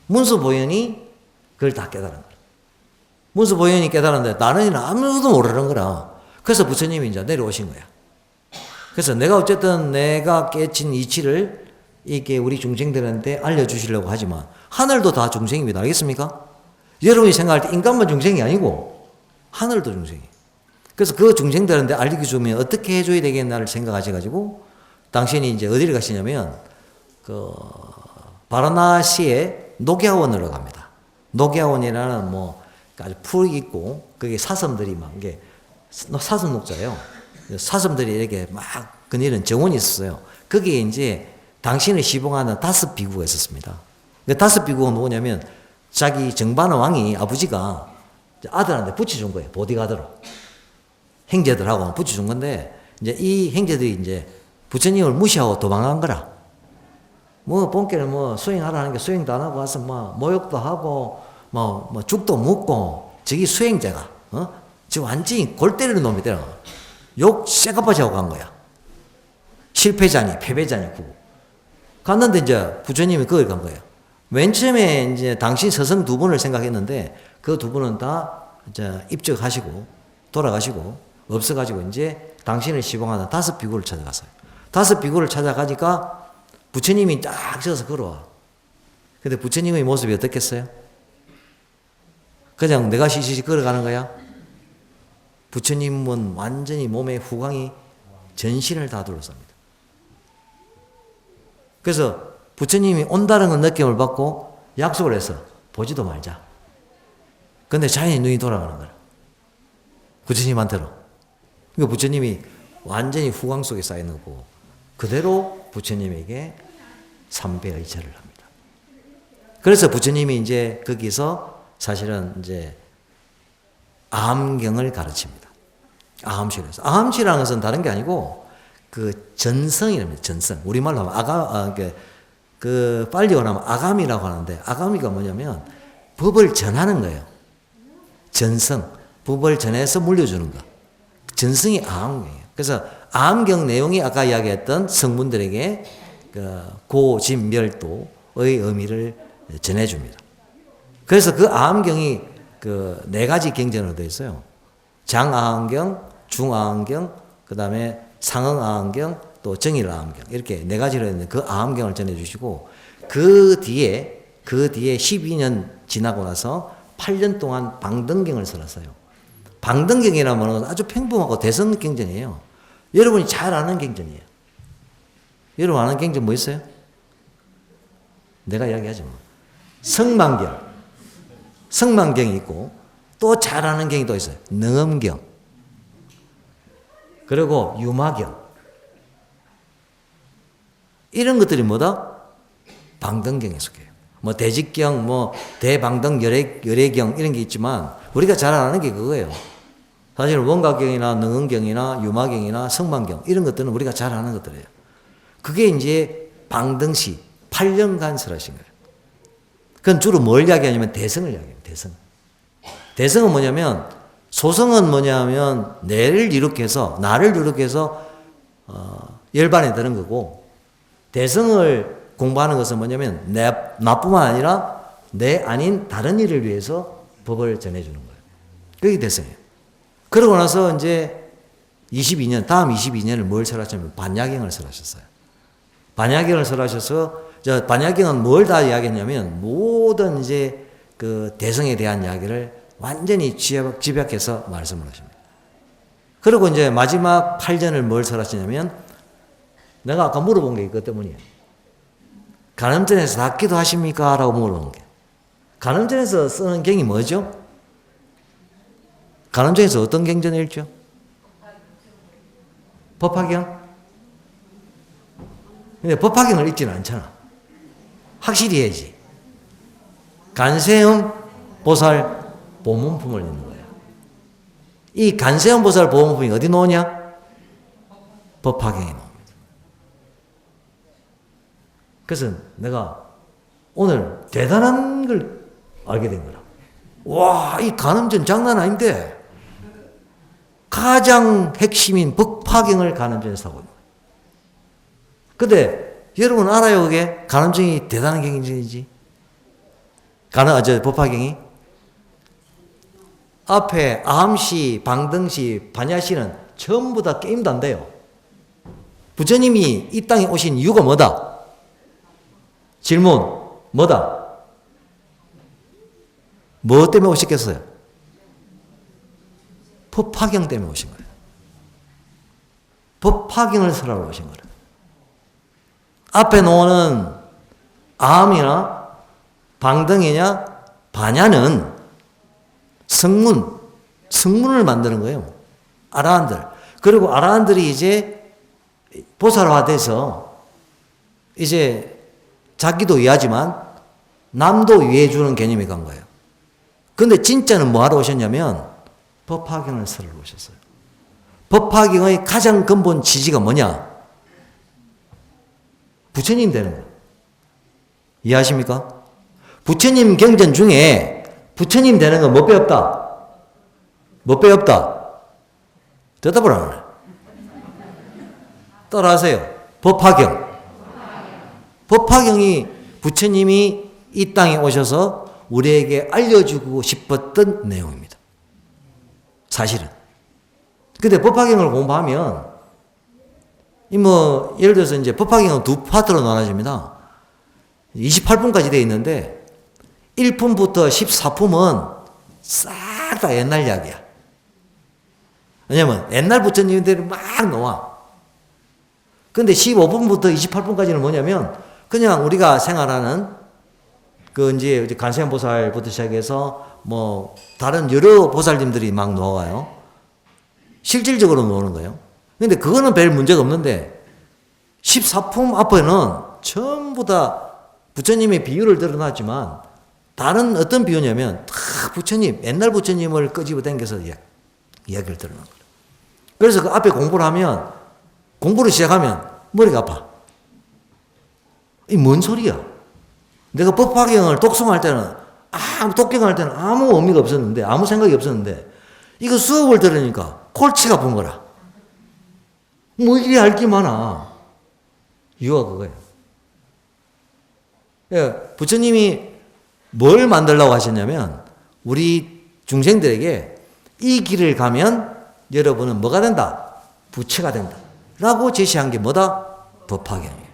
문수보현이 그걸 다 깨달은 거야. 문수보현이 깨달았는데 나는 아무도 모르는 거라. 그래서 부처님이 이제 내려오신 거야. 그래서 내가 깨친 이치를 이게 우리 중생들한테 알려주시려고 하지만 하늘도 다 중생입니다. 알겠습니까? 여러분이 생각할 때 인간만 중생이 아니고 하늘도 중생이. 그래서 그 중생들한테 알리기 주면 어떻게 해줘야 되겠나를 생각하셔가지고 당신이 이제 어디를 가시냐면 바라나시에 녹야원으로 갑니다. 녹야원이라는 아주 풀 있고 거기 사슴들이 막 이게 사슴 녹자예요. 사슴들이 이렇게 막 그늘은 정원이 있었어요. 거기에 이제 당신을 시봉하는 5 비구가 있었습니다. 그 5 비구가 뭐냐면 자기 정반의 왕이 아버지가 아들한테 붙여준 거예요. 보디가드로. 형제들하고 붙여준 건데 이제 이 형제들이 이제 부처님을 무시하고 도망간 거라. 본께는 수행하라는 게 수행도 안 하고 와서 모욕도 하고 죽도 묻고 저기 수행자가 지금 완전히 골 때리는 놈이더라. 욕 쎄까빠지 하고 간 거야. 실패자니 패배자니 구고. 갔는데 이제 부처님이 거기 간 거예요. 맨 처음에 이제 당신 서성 2분을 생각했는데 그 2분은 다 이제 입적하시고 돌아가시고 없어가지고 이제 당신을 시봉하는 5 비구를 찾아갔어요. 5 비구를 찾아가니까 부처님이 딱 서서 걸어와. 근데 부처님의 모습이 어떻겠어요? 그냥 내가 시시시 걸어가는 거야? 부처님은 완전히 몸에 후광이 전신을 다 둘러쌉니다. 그래서 부처님이 온다는 느낌을 받고 약속을 해서 보지도 말자. 근데 자연히 눈이 돌아가는 거야. 부처님한테로. 그러니까 부처님이 완전히 후광 속에 쌓이는 거고 그대로 부처님에게 삼배의찰을 합니다. 그래서 부처님이 이제 거기서 사실은 이제 아함경을 가르칩니다. 아함실에서. 아함실이라는 것은 다른 게 아니고 그 전성이랍니다. 전성. 우리말로 하면 빨리어 하면 아감이라고 하는데 아감이가 뭐냐면 법을 전하는 거예요. 전성. 법을 전해서 물려주는 거. 전성이 아함경이에요. 그래서 아함경 내용이 아까 이야기했던 성분들에게 고진멸도의 의미를 전해줍니다. 그래서 그 아함경이 4가지 경전으로 되어 있어요. 장아함경, 중아함경, 그 다음에 상응아함경, 또 정일아함경 이렇게 4가지로 있는데 그 아함경을 전해주시고 그 뒤에 12년 지나고 나서 8년 동안 방등경을 설었어요. 방등경이라는 것은 아주 평범하고 대선 경전이에요. 여러분이 잘 아는 경전이에요. 여러분 아는 경전 뭐 있어요? 내가 이야기하지 뭐. 성만경이 있고 또 잘 아는 경이 또 있어요. 능엄경. 그리고 유마경. 이런 것들이 뭐다? 방등경에 속해요. 뭐 대직경, 뭐 대방등 열애경 이런 게 있지만 우리가 잘 아는 게 그거예요. 사실 원가경이나 능은경이나 유마경이나 성만경 이런 것들은 우리가 잘 아는 것들이에요. 그게 이제 방등시 8년간 설하신 거예요. 그건 주로 뭘 이야기하냐면 대성을 이야기해요. 대성. 대성은 뭐냐면 소성은 뭐냐면 나를 이룩해서 열반에 드는 거고 대성을 공부하는 것은 뭐냐면 나뿐만 아니라 내 아닌 다른 일을 위해서 법을 전해주는 거예요. 그게 대성이에요. 그러고 나서 이제 22년, 다음 22년을 뭘 설하셨냐면 반야경을 설하셨어요. 반야경을 설하셔서, 반야경은 뭘 다 이야기했냐면 모든 이제 그 대성에 대한 이야기를 완전히 집약해서 말씀을 하십니다. 그리고 이제 마지막 8전을 뭘 설하시냐면 내가 아까 물어본 게 이것 때문이에요. 간음전에서 다 기도하십니까? 라고 물어본 게. 간음전에서 쓰는 경이 뭐죠? 간음전에서 어떤 경전을 읽죠? 법화경? 근데 법화경을 읽지는 않잖아. 확실히 해야지. 간세음 보살 보문품을 읽는 거예요. 이 간세음 보살 보문품이 어디 나오냐? 법화경에 나옵니다. 그래서 내가 오늘 대단한 걸 알게 된 거라. 와, 이 간음전 장난 아닌데 가장 핵심인 법화경을 간음전에서 하고 있는 거예요. 근데 여러분 알아요, 그게? 간음전이 대단한 경전이지. 법화경이 앞에 암시, 방등시, 반야시는 전부 다 게임도 안 돼요. 부처님이 이 땅에 오신 이유가 뭐다? 질문, 뭐다? 뭐 때문에 오셨겠어요? 법화경 때문에 오신 거예요. 법화경을 설하러 오신 거예요. 앞에 놓는 암이나 방등이냐 반야는 성문을 만드는 거예요. 아라한들. 그리고 아라한들이 이제 보살화돼서 이제 자기도 이해하지만 남도 이해해주는 개념이 간 거예요. 근데 진짜는 뭐 하러 오셨냐면 법화경을 설하러 오셨어요. 법화경의 가장 근본 취지가 뭐냐? 부처님 되는 거예요. 이해하십니까? 부처님 경전 중에 부처님 되는 건 뭐 빼없다? 뭐 빼없다? 대답을 안 하네. 따라하세요. 법화경. 법화경이 부처님이 이 땅에 오셔서 우리에게 알려주고 싶었던 내용입니다. 사실은. 근데 법화경을 공부하면, 예를 들어서 이제 법화경은 두 파트로 나눠집니다. 28품까지 되어 있는데, 1품부터 14품은 싹 다 옛날 이야기야. 왜냐면 옛날 부처님들이 막 나와. 근데 15품부터 28품까지는 뭐냐면, 그냥 우리가 생활하는 이제 간세음 보살부터 시작해서 뭐 다른 여러 보살님들이 막 나와요. 실질적으로 나오는 거예요. 근데 그거는 별 문제가 없는데 14품 앞에는 전부 다 부처님의 비유를 드러났지만 다른 어떤 비유냐면 다 부처님, 옛날 부처님을 끄집어 당겨서 이야기를 드러난 거예요. 그래서 그 앞에 공부를 시작하면 머리가 아파. 이 뭔 소리야? 내가 법화경을 독송할 때는, 독경할 때는 아무 의미가 없었는데, 아무 생각이 없었는데, 이거 수업을 들으니까 골치가 아픈 거라. 뭐 이리 알 게 많아. 이유가 그거예요. 부처님이 뭘 만들려고 하셨냐면, 우리 중생들에게 이 길을 가면 여러분은 뭐가 된다? 부처가 된다. 라고 제시한 게 뭐다? 법화경이에요.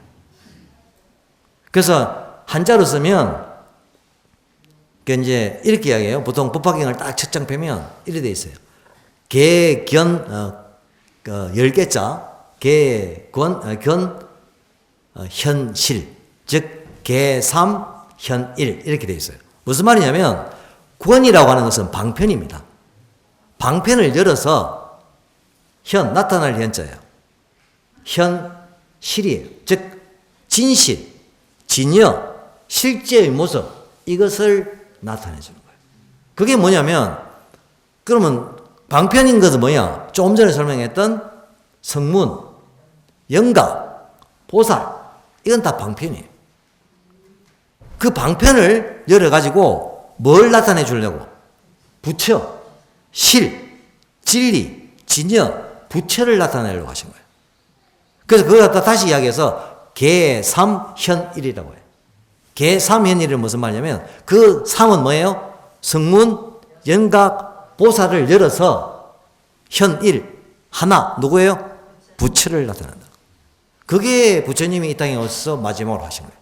그래서 한자로 쓰면 이제 이렇게 이야기해요. 보통 법화경을 딱 첫 장 펴면 이렇게 돼 있어요. 개견 10개자 개권 현실 즉 개삼 현일 이렇게 돼 있어요. 무슨 말이냐면 권이라고 하는 것은 방편입니다. 방편을 열어서 나타날 현자예요. 현실이에요. 즉 진실 진여, 실제의 모습, 이것을 나타내 주는 거예요. 그게 뭐냐면, 그러면 방편인 것은 뭐야? 조금 전에 설명했던 성문, 영각, 보살, 이건 다 방편이에요. 그 방편을 열어가지고 뭘 나타내 주려고? 부처, 실, 진리, 진여, 부처를 나타내려고 하신 거예요. 그래서 그걸 갖다 다시 이야기해서 개삼현일이라고 해요. 개삼현일은 무슨 말이냐면 그 삼은 뭐예요? 성문, 영각, 보살을 열어서 현일, 하나, 누구예요? 부처를 나타낸다. 그게 부처님이 이 땅에 오셔서 마지막으로 하신 거예요.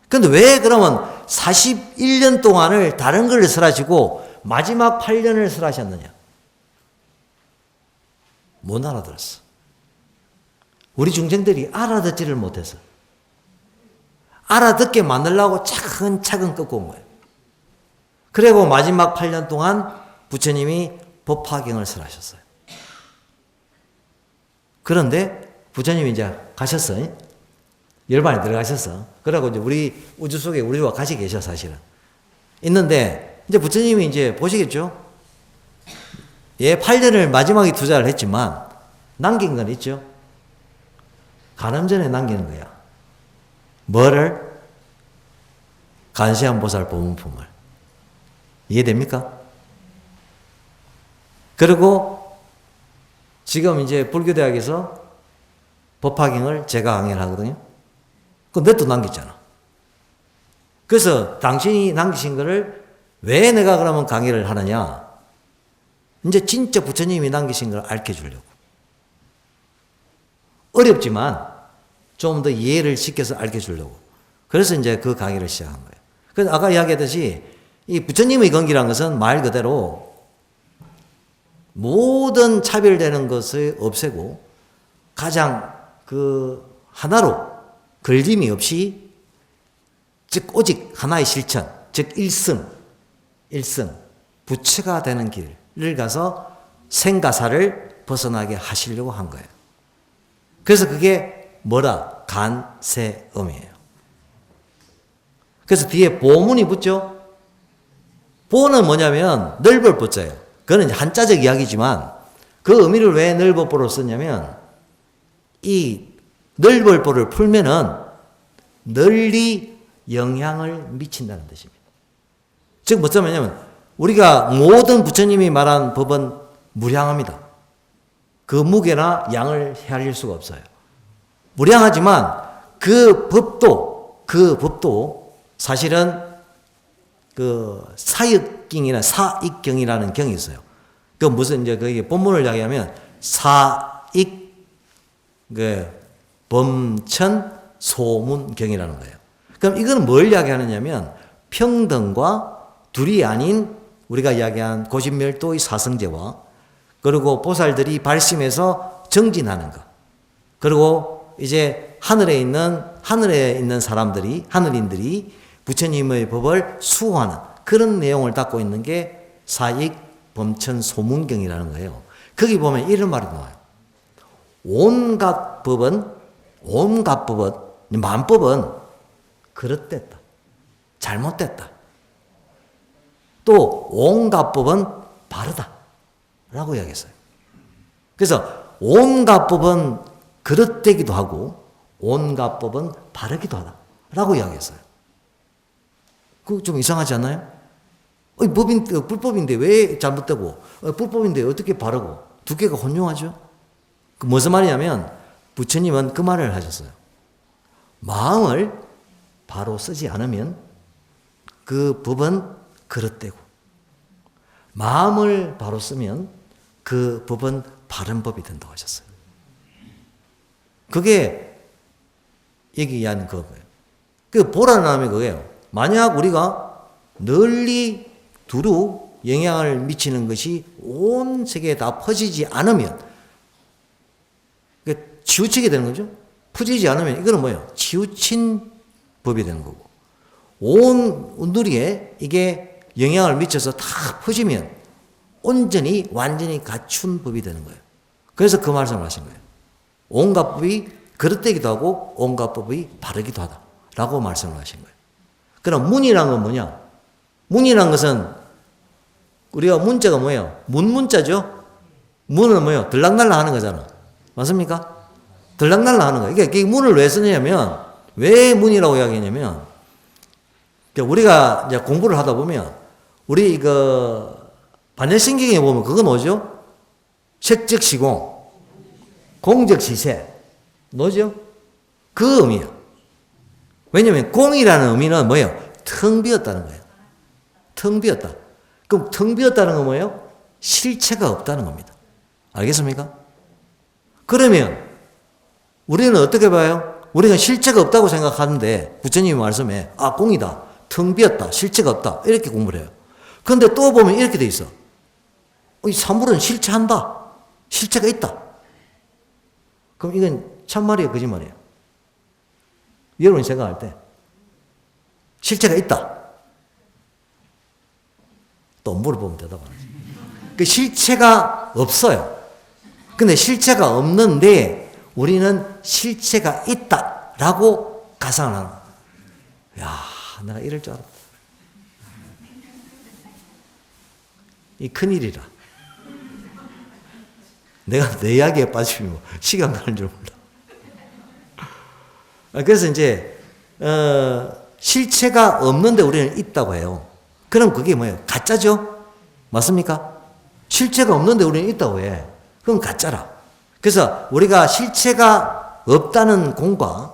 근데 왜 그러면 41년 동안을 다른 걸 설하시고 마지막 8년을 설하셨느냐? 못 알아들었어. 우리 중생들이 알아듣지를 못해서. 알아듣게 만들려고 차근차근 꺾고 온 거예요. 그리고 마지막 8년 동안 부처님이 법화경을 설하셨어요. 그런데 부처님이 이제 가셨어요. 열반에 들어가셨어. 그러고 이제 우리 우주 속에 우리와 같이 계셔, 사실은. 있는데, 이제 부처님이 이제 보시겠죠? 예, 8년을 마지막에 투자를 했지만, 남긴 건 있죠? 가늠 전에 남기는 거야. 뭐를? 간시한 보살 보문품을. 이해됩니까? 그리고 지금 이제 불교대학에서 법화경을 제가 강의를 하거든요. 그럼 내 또 남겼잖아. 그래서 당신이 남기신 거를 왜 내가 그러면 강의를 하느냐? 이제 진짜 부처님이 남기신 걸 알게 주려고. 어렵지만 좀 더 이해를 시켜서 알게 주려고. 그래서 이제 그 강의를 시작한 거예요. 그래서 아까 이야기했듯이 이 부처님의 건기라는 것은 말 그대로 모든 차별되는 것을 없애고 가장 그 하나로 걸림이 없이, 즉 오직 하나의 실천, 즉 일승, 부처가 되는 길을 가서 생가사를 벗어나게 하시려고 한 거예요. 그래서 그게 뭐라? 간세음이에요. 그래서 뒤에 보문이 붙죠? 보는 뭐냐면 넓을 보자예요. 그거는 이제 한자적 이야기지만 그 의미를 왜 넓을 보로 썼냐면 이 넓을 보를 풀면은 널리 영향을 미친다는 뜻입니다. 즉 무슨 말이냐면 우리가 모든 부처님이 말한 법은 무량합니다. 그 무게나 양을 헤아릴 수가 없어요. 무량하지만 그 법도 사실은 그 사익경이라는 경이 있어요. 그 무슨 이제 거기 본문을 이야기하면 사익 범천 소문경이라는 거예요. 그럼 이거는 뭘 이야기하느냐면 평등과 둘이 아닌 우리가 이야기한 고신멸도의 사성제와 그리고 보살들이 발심해서 정진하는 것. 그리고 이제 하늘에 있는 사람들이, 하늘인들이 부처님의 법을 수호하는 그런 내용을 담고 있는 게 사익 범천 소문경이라는 거예요. 거기 보면 이런 말이 나와요. 온갖 법은, 만법은 그릇됐다. 잘못됐다. 또 온갖 법은 바르다. 라고 이야기했어요. 그래서 온갖 법은 그릇되기도 하고 온갖 법은 바르기도 하다. 라고 이야기했어요. 그거 좀 이상하지 않나요? 불법인데 왜 잘못되고 불법인데 어떻게 바르고 두 개가 혼용하죠? 그 무슨 말이냐면 부처님은 그 말을 하셨어요. 마음을 바로 쓰지 않으면 그 법은 그릇되고 마음을 바로 쓰면 그 법은 바른 법이 된다고 하셨어요. 그게 얘기하는 그거예요. 그 보라는 마음이 그거예요. 만약 우리가 널리 두루 영향을 미치는 것이 온 세계에 다 퍼지지 않으면 치우치게 되는 거죠. 퍼지지 않으면 이거는 뭐예요? 치우친 법이 되는 거고 온 누리에 이게 영향을 미쳐서 다 퍼지면 온전히 완전히 갖춘 법이 되는 거예요. 그래서 그 말씀을 하신 거예요. 온갖 법이 그릇되기도 하고 온갖 법이 바르기도 하다 라고 말씀을 하신 거예요. 그럼 문이란 건 뭐냐? 문이란 것은 우리가 문자가 뭐예요? 문자죠? 문은 뭐예요? 들락날락 하는 거잖아. 맞습니까? 들락날락 하는 거예요. 이게 문을 왜 쓰냐면, 왜 문이라고 이야기하냐면, 우리가 이제 공부를 하다 보면, 우리 반야신경에 보면 그건 뭐죠? 색적시공, 공적시세. 뭐죠? 그 의미야. 왜냐면 공이라는 의미는 뭐예요? 텅 비었다는 거예요. 텅 비었다. 그럼 텅 비었다는 건 뭐예요? 실체가 없다는 겁니다. 알겠습니까? 그러면 우리는 어떻게 봐요? 우리가 실체가 없다고 생각하는데 부처님이 말씀에 공이다. 텅 비었다. 실체가 없다. 이렇게 공부를 해요. 그런데 또 보면 이렇게 돼 있어. 이 사물은 실체한다. 실체가 있다. 그럼 이건 참말이에요? 거짓말이에요? 여러분이 생각할 때 실체가 있다. 또 물어보면 대답하지. 그 실체가 없어요. 근데 실체가 없는데 우리는 실체가 있다라고 가상을 하는 거야. 야, 내가 이럴 줄 알았다. 이 큰일이라. 내가 내 이야기에 빠지면 시간 가는 줄 몰라. 그래서 이제 실체가 없는데 우리는 있다고 해요. 그럼 그게 뭐예요? 가짜죠? 맞습니까? 실체가 없는데 우리는 있다고 해. 그럼 가짜라. 그래서 우리가 실체가 없다는 공과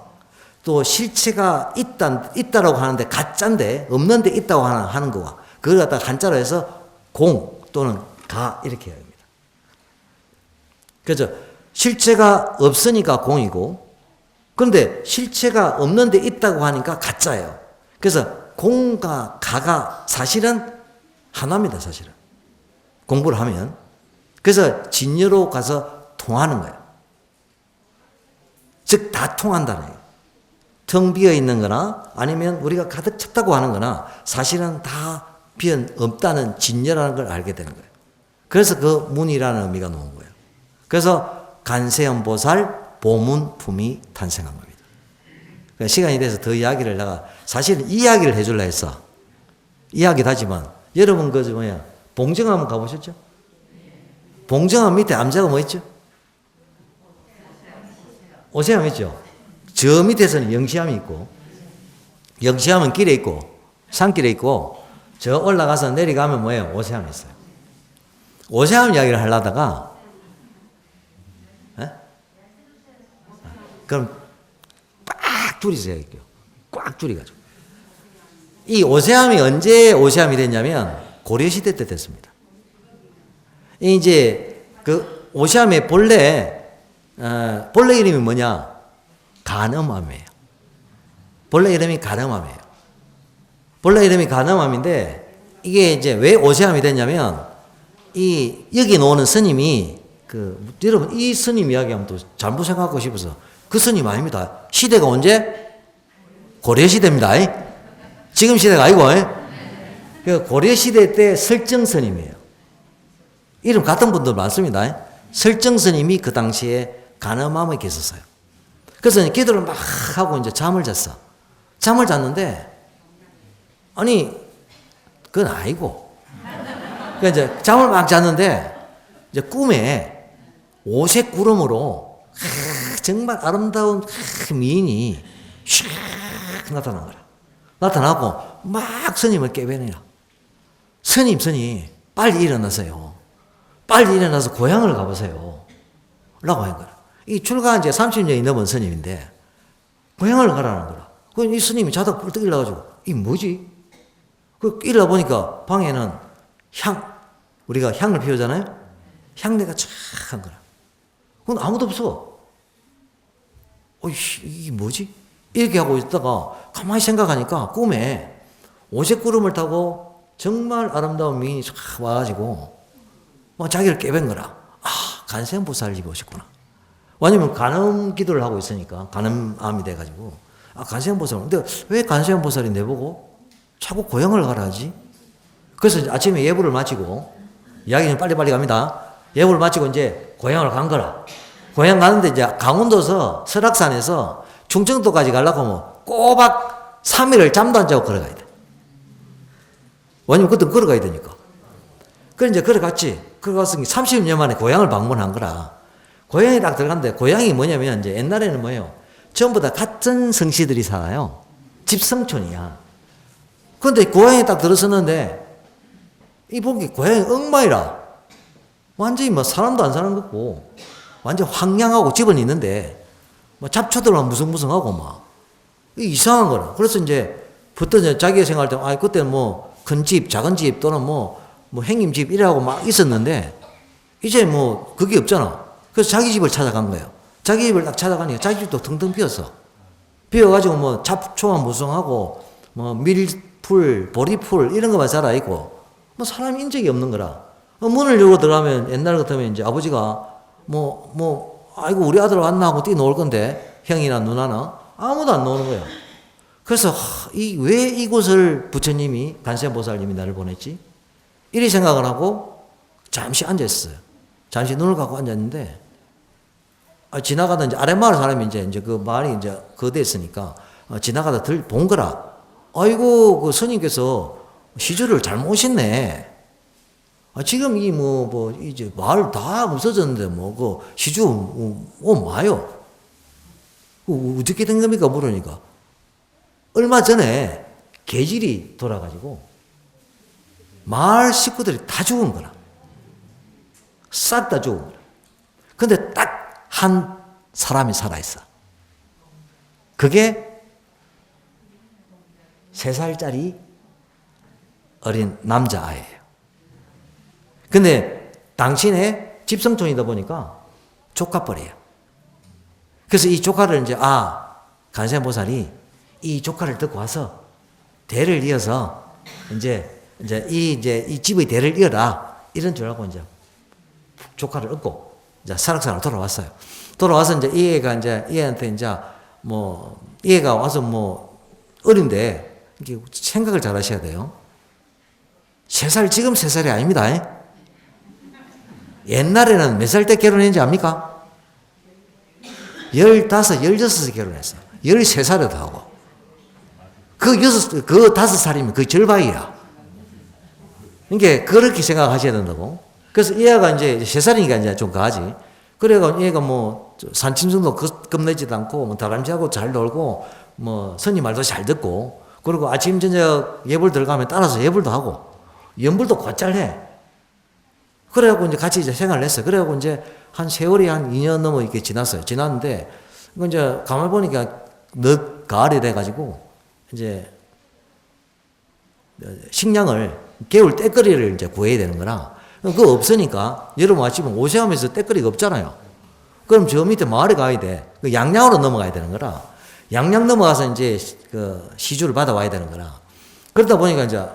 또 실체가 있다라고 하는데 가짜인데 없는데 있다고 하는 거와 그걸 갖다가 한자로 해서 공 또는 가 이렇게 해야 합니다. 그래서 실체가 없으니까 공이고 그런데 실체가 없는데 있다고 하니까 가짜예요. 그래서 공과 가가 사실은 하나입니다. 사실은. 공부를 하면. 그래서 진여로 가서 통하는 거예요. 즉 다 통한다는 거예요. 텅 비어 있는 거나 아니면 우리가 가득 찼다고 하는 거나 사실은 다 없다는 진여라는 걸 알게 되는 거예요. 그래서 그 문이라는 의미가 나온 거예요. 그래서 간세음보살 보문품이 탄생한 겁니다. 시간이 돼서 더 이야기를 내가 사실은 이야기를 해주려 했어. 이야기도 하지만 여러분 봉정암 한번 가보셨죠? 봉정암 밑에 암자가 뭐 있죠? 오세암 있죠? 저 밑에서는 영시암이 있고 영시암은 길에 있고 산길에 있고 저 올라가서 내려가면 뭐예요? 오세암이 있어요. 오세암 이야기를 하려다가 그럼 꽉 줄이세요. 꽉 줄여가지고. 이 오세암이 언제 오세암이 됐냐면 고려시대 때 됐습니다. 이제 그 오세암의 본래 이름이 뭐냐? 간음암이에요. 본래 이름이 간음암이에요. 본래 이름이 간음암인데 이게 이제 왜 오세암이 됐냐면 여기 나오는 스님이 여러분 이 스님 이야기하면 또 잘못 생각하고 싶어서 그 스님 아닙니다. 시대가 언제? 고려시대입니다. 지금 시대가 아니고. 고려시대 때 설정스님이에요. 이름 같은 분들 많습니다. 설정스님이 그 당시에 간음암에 계셨어요. 그래서 기도를 막 하고 이제 잠을 잤어. 잠을 잤는데, 아니, 그건 아니고. 그러니까 이제 잠을 막 잤는데, 이제 꿈에 오색 구름으로 정말 아름다운 미인이 슉 나타난 거야. 나타나고 막 스님을 깨배내라. 스님, 빨리 일어나세요. 빨리 일어나서 고향을 가보세요. 라고 한 거야. 이 출가한 지 30년이 넘은 스님인데, 고향을 가라는 거야. 그 이 스님이 자다가 뿔떡 일어나가지고, 이 뭐지? 일어나보니까 방에는 우리가 향을 피우잖아요? 향내가 쫙 한 거야. 그건 아무도 없어. 이게 뭐지? 이렇게 하고 있다가 가만히 생각하니까 꿈에 오색구름을 타고 정말 아름다운 미인이 쫙 와가지고 막 자기를 깨밴 거라. 간세음보살 집에 오셨구나. 왜냐면 간음 기도를 하고 있으니까 간음암이 돼가지고 간세음보살. 근데 왜 간세음보살이 내보고 자꾸 고향을 가라 하지? 그래서 아침에 예불을 마치고 이야기는 빨리빨리 갑니다. 예불을 마치고 이제 고향을 간 거라. 고향 가는데 이제 강원도에서 설악산에서 충청도까지 가려고 하면 꼬박 3일을 잠도 안 자고 걸어가야 돼. 왜냐면 그때 걸어가야 되니까. 그래 이제 걸어갔지. 걸어가서 30년 만에 고향을 방문한 거라. 고향에 딱 들어갔는데 고향이 뭐냐면 이제 옛날에는 뭐예요? 전부 다 같은 성씨들이 살아요. 집성촌이야. 그런데 고향에 딱 들어섰는데 이 보기 고향이 엉망이라. 완전히 뭐 사람도 안 사는 것 같고 완전 황량하고 집은 있는데 뭐 잡초들만 무성무성하고 막 이상한 거라. 그래서 이제 부터 이제 자기 생활 때 그때는 뭐 큰 집, 작은 집 또는 뭐 행님 집 이래하고 막 있었는데 이제 뭐 그게 없잖아. 그래서 자기 집을 찾아간 거예요. 자기 집을 딱 찾아가니까 자기 집도 텅텅 비었어. 비어가지고 뭐 잡초만 무성하고 뭐 밀풀, 보리풀 이런 것만 살아있고 뭐 사람 인적이 없는 거라. 문을 열고 들어가면 옛날 같으면 이제 아버지가 아이고 우리 아들 왔나 하고 뛰어놓을 건데 형이나 누나나 아무도 안 나오는 거예요. 그래서 왜 이곳을 부처님이 관세음보살님이 나를 보냈지? 이리 생각을 하고 잠시 앉아있어요. 잠시 눈을 감고 앉았는데 지나가던 이제 아랫마을 사람이 이제 그 마을이 이제 거대했으니까 지나가다 본 거라. 아이고 그 스님께서 시주를 잘 모셨네. 지금 이제 마을 다 없어졌는데 그 시주 마요. 어떻게 된 겁니까? 물으니까 얼마 전에 계질이 돌아가지고 마을 식구들이 다 죽은 거라. 싹 다 죽은 거라. 근데 딱 한 사람이 살아있어. 그게 3살짜리 어린 남자아이예요. 근데 당신의 집성촌이다 보니까 조카뻘이에요. 그래서 이 조카를 이제 관세음보살이 이 조카를 듣고 와서 대를 이어서 이제 이 집의 대를 이어라 이런 줄 알고 이제 조카를 얻고 이제 사락사락 돌아왔어요. 돌아와서 이제 이 애가 이제 얘한테 이제 이 애가 와서 어린데 이게 생각을 잘 하셔야 돼요. 3살 지금 3살이 아닙니다. 옛날에는 몇 살 때 결혼했는지 압니까? 15, 16에 결혼했어. 13살에도 하고. 그 5살이면 그 절반이야. 그러니까 그렇게 생각하셔야 된다고. 그래서 이 애가 이제 3살이니까 이제 좀 가지. 그래가 얘가 산짐승도 겁내지도 않고 다람쥐하고 잘 놀고 스님 말도 잘 듣고 그리고 아침 저녁 예불 들어가면 따라서 예불도 하고 연불도 곧잘 해. 그래갖고 이제 같이 이제 생활을 했어요. 그래갖고 이제 한 세월이 한 2년 넘어 이렇게 지났어요. 지났는데 이제 가만히 보니까 늦 가을이 돼가지고 이제 식량을 겨울 때거리를 이제 구해야 되는 거라. 그거 없으니까 여름 아침에 오세하면서 때거리가 없잖아요. 그럼 저 밑에 마을에 가야 돼. 그 양양으로 넘어가야 되는 거라. 양양 넘어가서 이제 그 시주를 받아와야 되는 거라. 그러다 보니까 이제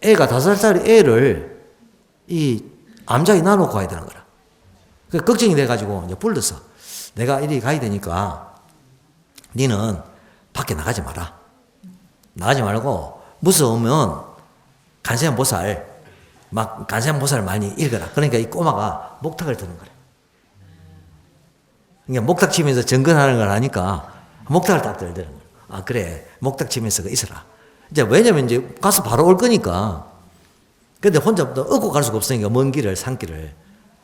애가 5살짜리 애를 이 암자기 놔놓고 가야 되는 거라. 그 걱정이 돼가지고 이제 불렀어. 내가 이리 가야 되니까 니는 밖에 나가지 마라. 나가지 말고 무서우면 관세음보살 관세음보살 많이 읽어라. 그러니까 이 꼬마가 목탁을 드는 거래. 그러니까 목탁 치면서 정근하는 걸 하니까 목탁을 딱 들더는 거야. 그래. 목탁 치면서 있어라. 이제 왜냐면 이제 가서 바로 올 거니까. 근데 혼자 또 얻고 갈 수가 없으니까 먼 길을, 산길을.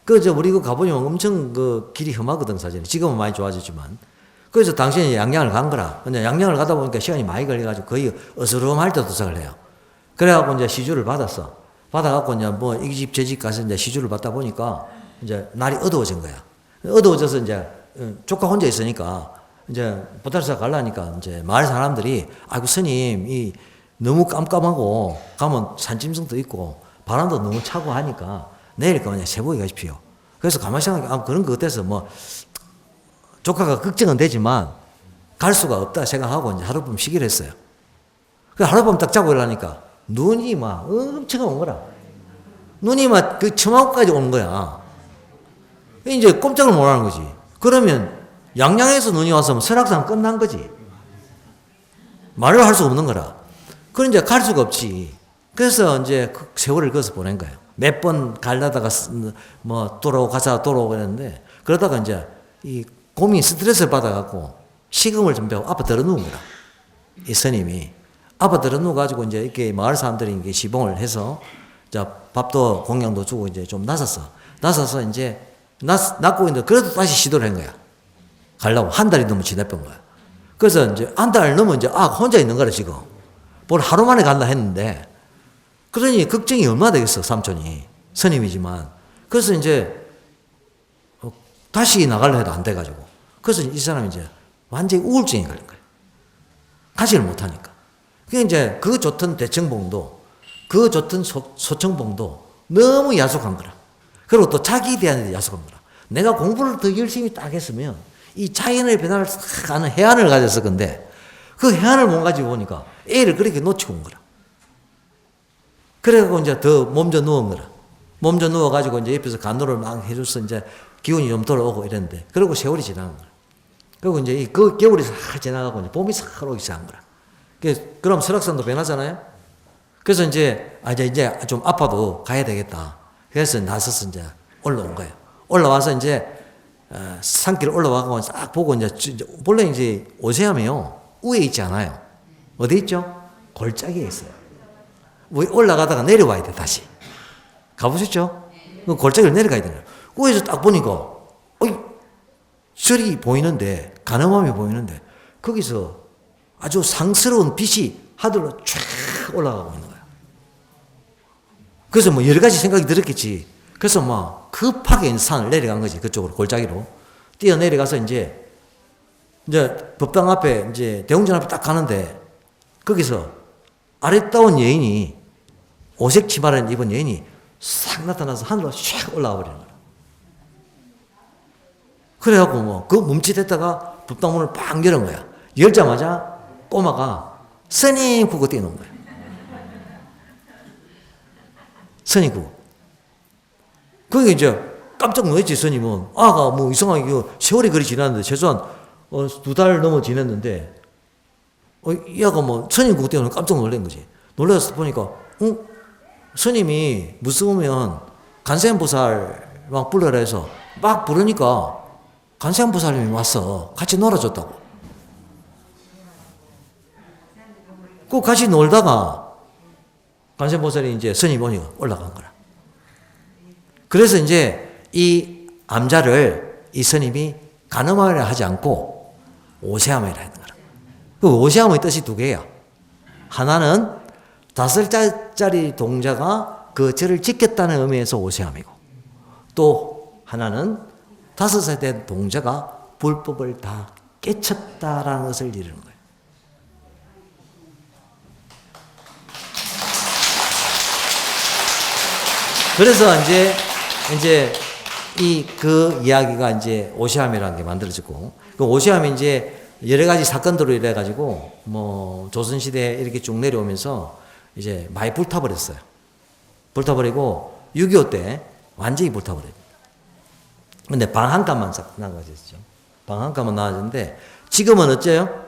우리 가보면 엄청 길이 험하거든, 사실은. 지금은 많이 좋아졌지만. 그래서 당신이 양양을 간 거라. 근데 양양을 가다 보니까 시간이 많이 걸려가지고 거의 어스름할 때 도착을 해요. 그래갖고 이제 시주를 받았어. 받아갖고 이제 이 집, 저 집 가서 이제 시주를 받다 보니까 이제 날이 어두워진 거야. 어두워져서 이제 조카 혼자 있으니까 이제 보따리사 가려니까 이제 마을 사람들이 아이고 스님, 너무 깜깜하고 가면 산짐승도 있고 바람도 너무 차고 하니까 내일 그냥 세보게 가십시오. 그래서 가만히 생각하니까 그런 것 같아서 조카가 걱정은 되지만 갈 수가 없다 생각하고 이제 하룻밤 쉬기로 했어요. 하룻밤 딱 자고 일어나니까 눈이 엄청 온 거라. 눈이 그 처마고까지 오는 거야. 이제 꼼짝을 못 하는 거지. 그러면 양양에서 눈이 와서 설악산 끝난 거지. 말을 할 수 없는 거라. 그럼 이제 갈 수가 없지. 그래서 이제 그 세월을 그어서 보낸 거예요. 몇 번 가려다가 돌아오고 가자 돌아오고 그랬는데 그러다가 이제 이 고민 스트레스를 받아갖고 식음을 좀 배우고 앞에 들어 누운 거라. 이 스님이 아파트를 놓가지고 이제 이렇게 마을 사람들이 이게 시봉을 해서 자 밥도 공양도 주고 이제 좀 나서서 이제 낳고 있는데 그래도 다시 시도를 한 거야. 가려고 한 달이 너무 지나본 거야. 그래서 이제 한 달 넘으면 이제 혼자 있는 거라 지금. 뭘 하루 만에 간다 했는데 그러니 걱정이 얼마나 되겠어 삼촌이 스님이지만. 그래서 이제 다시 나가려 해도 안 돼가지고. 그래서 이 사람이 이제 완전히 우울증이 걸린 거예요. 가지를 못하니까. 그게 이제 그 좋던 대청봉도, 그 좋던 소청봉도 너무 야속한 거라. 그리고 또 자기에 대한 야속한 거라. 내가 공부를 더 열심히 딱 했으면 이 자연의 변화를 싹 아는 해안을 가졌을 건데 그 해안을 못 가지고 보니까 애를 그렇게 놓치고 온 거라. 그래갖고 이제 더 몸져 누운 거라. 몸져 누워가지고 이제 옆에서 간호를 막 해줘서 이제 기운이 좀 돌아오고 이랬는데 그리고 세월이 지나간 거라. 그리고 이제 그 겨울이 싹 지나가고 이제 봄이 싹 오기 시작한 거라. 그럼 설악산도 변하잖아요? 그래서 이제 좀 아파도 가야 되겠다. 그래서 나서서 이제 올라온 거예요. 올라와서 이제 산길 올라와서 싹 보고 이제 원래 이제 오세하면요 위에 있지 않아요. 어디 있죠? 골짜기에 있어요. 올라가다가 내려와야 돼 다시. 가보셨죠? 그 골짜기를 내려가야 되는 거예요. 위에서 딱 보니까 절이 보이는데 가늠함이 보이는데 거기서 아주 상스러운 빛이 하늘로 쫙 올라가고 있는 거야. 그래서 뭐 여러 가지 생각이 들었겠지. 그래서 막 급하게 산을 내려간 거지. 그쪽으로 골짜기로 뛰어내려가서 이제 법당 앞에 이제 대웅전 앞에 딱 가는데 거기서 아름다운 여인이 오색 치마를 입은 여인이 싹 나타나서 하늘로 샥 올라가 버리는 거야. 그래갖고 뭐 그 멈칫했다가 법당 문을 팍 열은 거야. 열자마자 꼬마가 스님 구고 뛰어놓은 거야. 스님 구고. 그게 이제 깜짝 놀랐지. 스님은 아가 뭐 이상하게 세월이 그리 지났는데 최소한 2달 넘어 지났는데 이 아가 뭐 스님 구고 뛰어놓으면 깜짝 놀란 거지. 놀라서 보니까 스님이 무서우면 관세음보살 막 불러라 해서 막 부르니까 관세음보살님이 왔어. 같이 놀아줬다고. 그 같이 놀다가 관세음보살이 이제 스님 오니까 올라간 거라. 그래서 이제 이 암자를 이 스님이 가늠함이라 하지 않고 오세함이라 하는 거라. 그 오세함의 뜻이 두 개야. 하나는 5살짜리 동자가 그 절을 지켰다는 의미에서 오세함이고 또 하나는 5살 된 동자가 불법을 다 깨쳤다라는 것을 이루는 거예요. 그래서 이제 그 이야기가 이제 오시함이라는 게 만들어지고 그 오시함이 이제 여러 가지 사건들로 이래 가지고 뭐 조선시대에 이렇게 쭉 내려오면서 이제 많이 불타버렸어요. 불타버리고 6.25 때 완전히 불타버렸어요. 근데 방 한 칸만 싹 나가졌죠. 방 한 칸만 나와졌는데 지금은 어째요?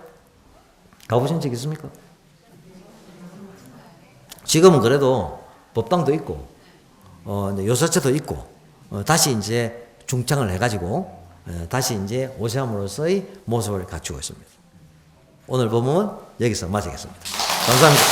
가보신 적 있습니까? 지금은 그래도 법당도 있고 요사체도 있고 다시 이제 중창을 해가지고 다시 이제 오세함으로서의 모습을 갖추고 있습니다. 오늘 본문은 여기서 마치겠습니다. 감사합니다.